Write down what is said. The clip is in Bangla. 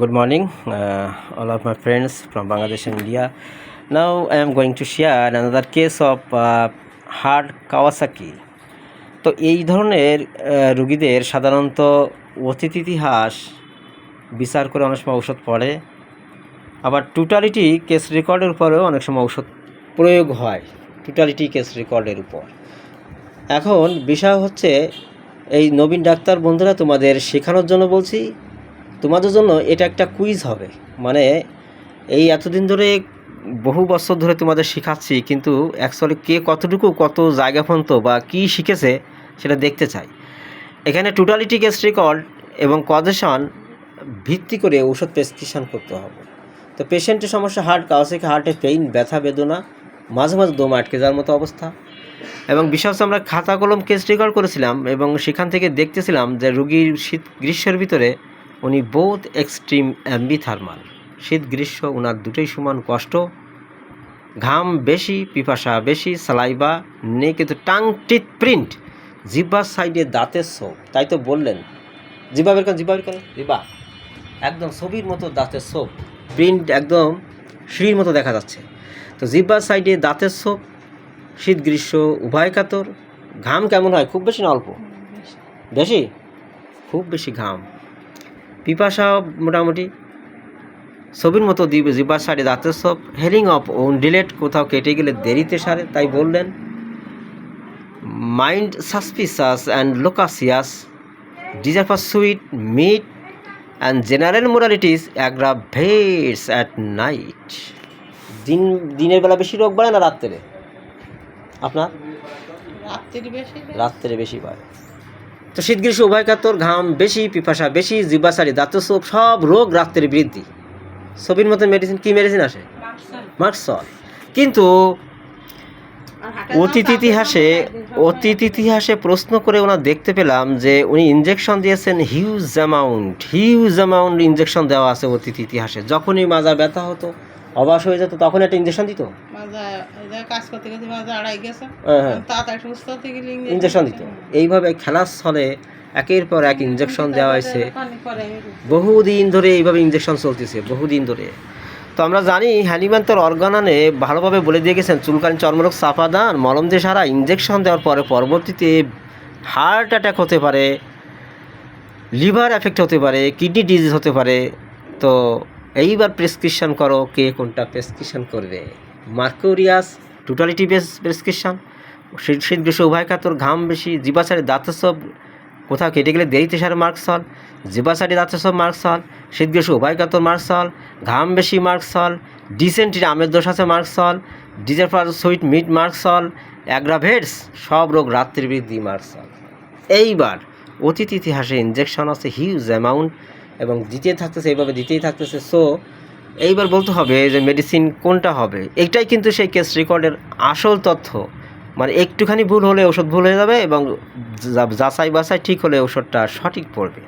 Good morning, all of my friends from Bangladesh and India. Now I am going to share another case of heart Kawasaki. তো এই ধরনের রুগীদের সাধারণত অতীত ইতিহাস বিচার করে অনেক সময় ঔষধ পড়ে, আবার টোটালিটি কেস রেকর্ডের উপরেও অনেক সময় ঔষধ প্রয়োগ হয়, টোটালিটি কেস রেকর্ডের উপর। এখন বিষয় হচ্ছে, এই নবীন ডাক্তার বন্ধুরা, তোমাদের শেখানোর জন্য বলছি, তোমাদের জন্য এটা একটা কুইজ হবে। মানে এই এতদিন ধরে বহু বছর ধরে তোমাদের শেখাচ্ছি, কিন্তু অ্যাকচুয়ালি কে কতটুকু কত জায়গা পর্যন্ত বা কী শিখেছে সেটা দেখতে চাই। এখানে টোটালিটি কেস রেকর্ড এবং কজেশন ভিত্তি করে ওষুধ প্রেসক্রিপশন করতে হবে। তো পেশেন্টের সমস্যা হার্ট কাওয়াসাকি, হার্টের পেইন, ব্যথা বেদনা, মাঝে মাঝে দম আটকে যাওয়ার মতো অবস্থা। এবং বিশেষ আমরা খাতা কলম কেস রেকর্ড করেছিলাম এবং সেখান থেকে দেখতেছিলাম যে রুগীর শীত গ্রীষ্মের ভিতরে উনি বোথ এক্সট্রিম অ্যাম্বিথার্মাল, শীত গ্রীষ্ম ওনার দুটোই সমান কষ্ট, ঘাম বেশি, পিপাসা বেশি, সালাইভা নেই, কিন্তু টাং টিথ প্রিন্ট, জিহ্বার সাইডে দাঁতের ছোপ। তাই তো বললেন জিহ্বা বের করেন, জিহ্বা বের করেন, জিহ্বা একদম ছবির মতো দাঁতের ছোপ, প্রিন্ট একদম সিঁড়ির মতো দেখা যাচ্ছে। তো জিহ্বার সাইডে দাঁতের ছোপ, শীত গ্রীষ্ম উভয় কাতর, ঘাম কেমন হয়? খুব বেশি না অল্প? বেশি, খুব বেশি ঘাম, পিপাসা মোটামুটি ছবির মতো জিহ্বার সাইডে দাঁতের ছোপ, হেরিং অফ ওন ডিলেট, কোথাও কেটে গেলে দেরিতে সারে। তাই বললেন mind suspicious and loquacious, desire for sweet meat and general moralities aggravates at night. দিনের বেলা বেশি রোগ বাড়ে না রাত্রে? আপনার রাত্রে বেশি বাড়ে। তো শীত গ্রীষ্ম উভয় কাতর, ঘাম বেশি, পিপাসা বেশি, জিহ্বাসারি দাঁতের ছোপ, সব রোগ রাত্রে বৃদ্ধি। ছবির মতো মেডিসিন, কি মেডিসিন আসে? মার্কসল। কিন্তু অতীত ইতিহাসে প্রশ্ন করে ওনার দেখতে পেলাম যে উনি ইনজেকশন দিয়েছেন হিউজ অ্যামাউন্ট ইনজেকশন দেওয়া আছে অতীত ইতিহাসে। যখনই মাজা ব্যথা হতো, অবাস হয়ে যেত, তখন একটা ইনজেকশন দিত, ইনজেকশন দিত। এইভাবে খেলার ছলে একের পর এক ইনজেকশন দেওয়া হয়েছে, বহুদিন ধরে এইভাবে ইনজেকশন চলতেছে, বহুদিন ধরে। তো আমরা জানি হ্যানিম্যান অর্গানানে ভালোভাবে বলে দিয়ে গেছেন, চুলকানি চর্মরোগ চাপা দান, মলম দিয়ে সারা, ইনজেকশন দেওয়ার পরে পরবর্তীতে হার্ট অ্যাটাক হতে পারে, লিভার এফেক্ট হতে পারে, কিডনি ডিজিজ হতে পারে। তো এইবার প্রেসক্রিপশন করো, কে কোনটা প্রেসক্রিপশন করবে? মার্কুরিয়াস টোটালিটি বেস প্রেসক্রিপশন, শীত গ্রীষ্ম উভয় কাতর, ঘাম বেশি, জিহ্বাসারি দাঁতের ছোপ, কোথাও কেটে গেলে দেরিতে সারে মার্কসল, জিহ্বাসারি দাঁতের ছোপ মার্কসল, শীত গ্রীষ্ম উভয় কাতর মার্কসল, ঘাম বেশি মার্কসল, ডিসেন্ট্রি আমের দোষ আছে মার্কসল, ডিজার ফর সুইট মিট মার্কসল, অ্যাগ্রাভেটস সব রোগ রাত্রি বৃদ্ধি মার্কসল। এইবার অতীত ইতিহাসে ইনজেকশন আছে হিউজ অ্যামাউন্ট এবং দিতেই থাকতেছে, এইভাবে দিতেই থাকতেছে। সো এইবার বলতে হবে যে মেডিসিন কোনটা হবে। এইটাই কিন্তু সেই কেস রেকর্ডের আসল তথ্য। মানে একটুখানি ভুল হলে ওষুধ ভুল হয়ে যাবে এবং যাচাই বাছাই ঠিক হলে ওষুধটা সঠিক পড়বে।